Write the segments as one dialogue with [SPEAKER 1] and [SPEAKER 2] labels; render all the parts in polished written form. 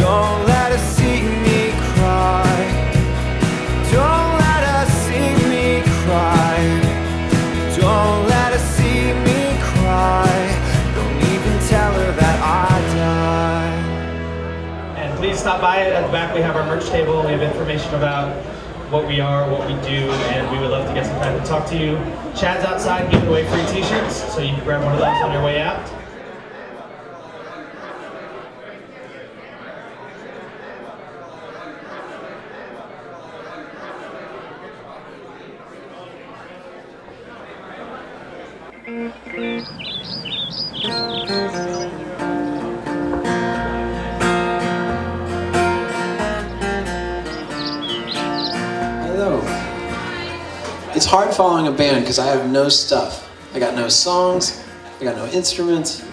[SPEAKER 1] Don't let us see me cry. Don't let us see me cry. Don't let us see me cry. Don't even tell her that I died.
[SPEAKER 2] And please stop by. At the back we have our merch table. We have information about what we are, what we do, and we would love to get some time to talk to you. Chad's outside giving away free t-shirts, so you can grab one of those on your way out.
[SPEAKER 3] Hello. It's hard following a band because I have no stuff. I got no songs, I got no instruments.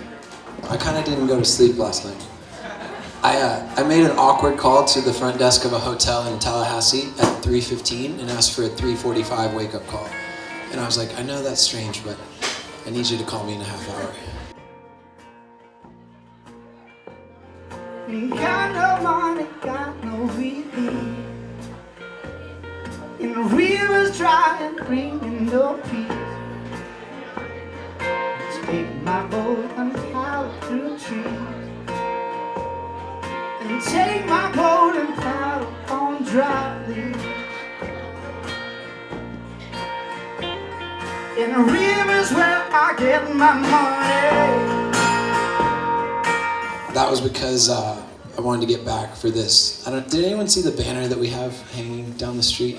[SPEAKER 3] I kind of didn't go to sleep last night. I made an awkward call to the front desk of a hotel in Tallahassee at 3:15 and asked for a 3:45 wake-up call. And I was like, I know that's strange, but I need you to call me in a half hour.
[SPEAKER 1] Got no money, got no relief. And the river's dry and bringing no peace. Take my boat and plow through trees. And take my boat and plow on dry leaves. And the river's where I get my money.
[SPEAKER 3] That was because I wanted to get back for this. Did anyone see the banner that we have hanging down the street?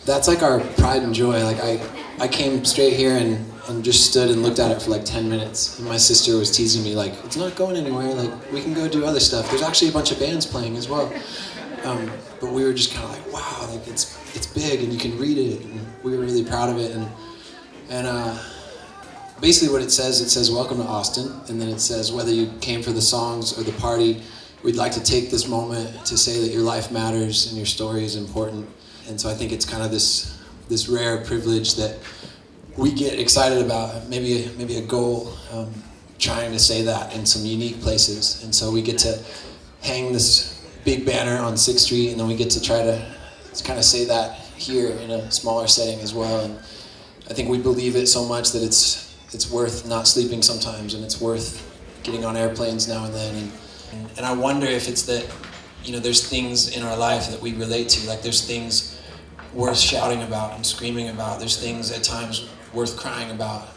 [SPEAKER 3] That's like our pride and joy. Like I came straight here and just stood and looked at it for like 10 minutes. And my sister was teasing me like, it's not going anywhere. Like we can go do other stuff. There's actually a bunch of bands playing as well. But we were just kind of like, wow, like it's big and you can read it. And we were really proud of it. And basically what it says, welcome to Austin. And then it says, whether you came for the songs or the party, we'd like to take this moment to say that your life matters and your story is important. And so I think it's kind of this rare privilege that we get excited about, maybe a goal, trying to say that in some unique places. And so we get to hang this big banner on 6th Street, and then we get to try to kind of say that here in a smaller setting as well. And I think we believe it so much that it's worth not sleeping sometimes, and it's worth getting on airplanes now and then. And I wonder if it's that, there's things in our life that we relate to, like there's things worth shouting about and screaming about. There's things at times worth crying about.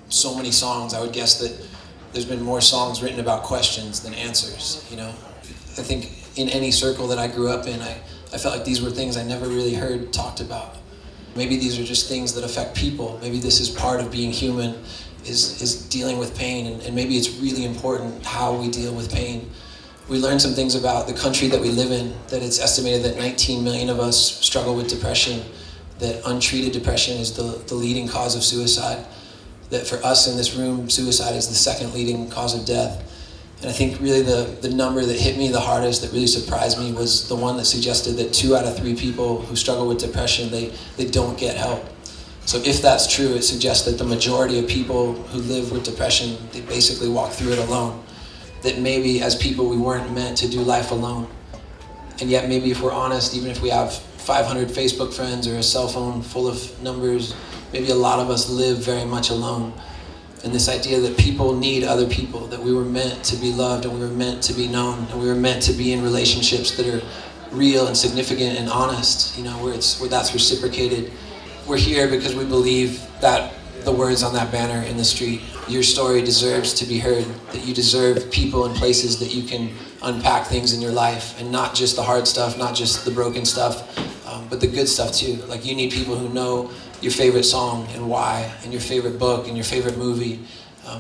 [SPEAKER 3] So many songs, I would guess that there's been more songs written about questions than answers, I think in any circle that I grew up in, I felt like these were things I never really heard talked about. Maybe these are just things that affect people. Maybe this is part of being human, is dealing with pain, and maybe it's really important how we deal with pain. We learned some things about the country that we live in, that it's estimated that 19 million of us struggle with depression, that untreated depression is the leading cause of suicide, that for us in this room, suicide is the second leading cause of death. And I think really the number that hit me the hardest, that really surprised me, was the one that suggested that 2 out of 3 people who struggle with depression, they don't get help. So if that's true, it suggests that the majority of people who live with depression, they basically walk through it alone. That maybe as people we weren't meant to do life alone. And yet maybe if we're honest, even if we have 500 Facebook friends or a cell phone full of numbers, maybe a lot of us live very much alone. And this idea that people need other people, that we were meant to be loved and we were meant to be known, and we were meant to be in relationships that are real and significant and honest, where that's reciprocated. We're here because we believe that the words on that banner in the street, your story deserves to be heard, that you deserve people and places that you can unpack things in your life, and not just the hard stuff, not just the broken stuff, but the good stuff too. Like you need people who know your favorite song and why, and your favorite book and your favorite movie,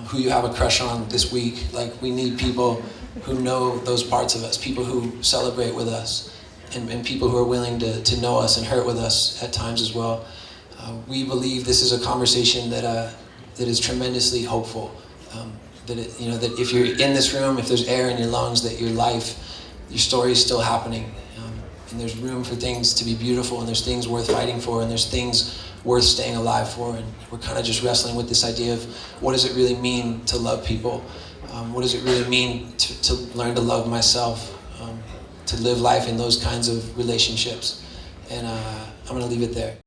[SPEAKER 3] who you have a crush on this week. Like we need people who know those parts of us, people who celebrate with us, and people who are willing to know us and hurt with us at times as well. We believe this is a conversation that is tremendously hopeful. That if you're in this room, if there's air in your lungs, that your life, your story is still happening, and there's room for things to be beautiful, and there's things worth fighting for, and there's things worth staying alive for. And we're kind of just wrestling with this idea of what does it really mean to love people, What does it really mean to learn to love myself, to live life in those kinds of relationships? And I'm going to leave it there.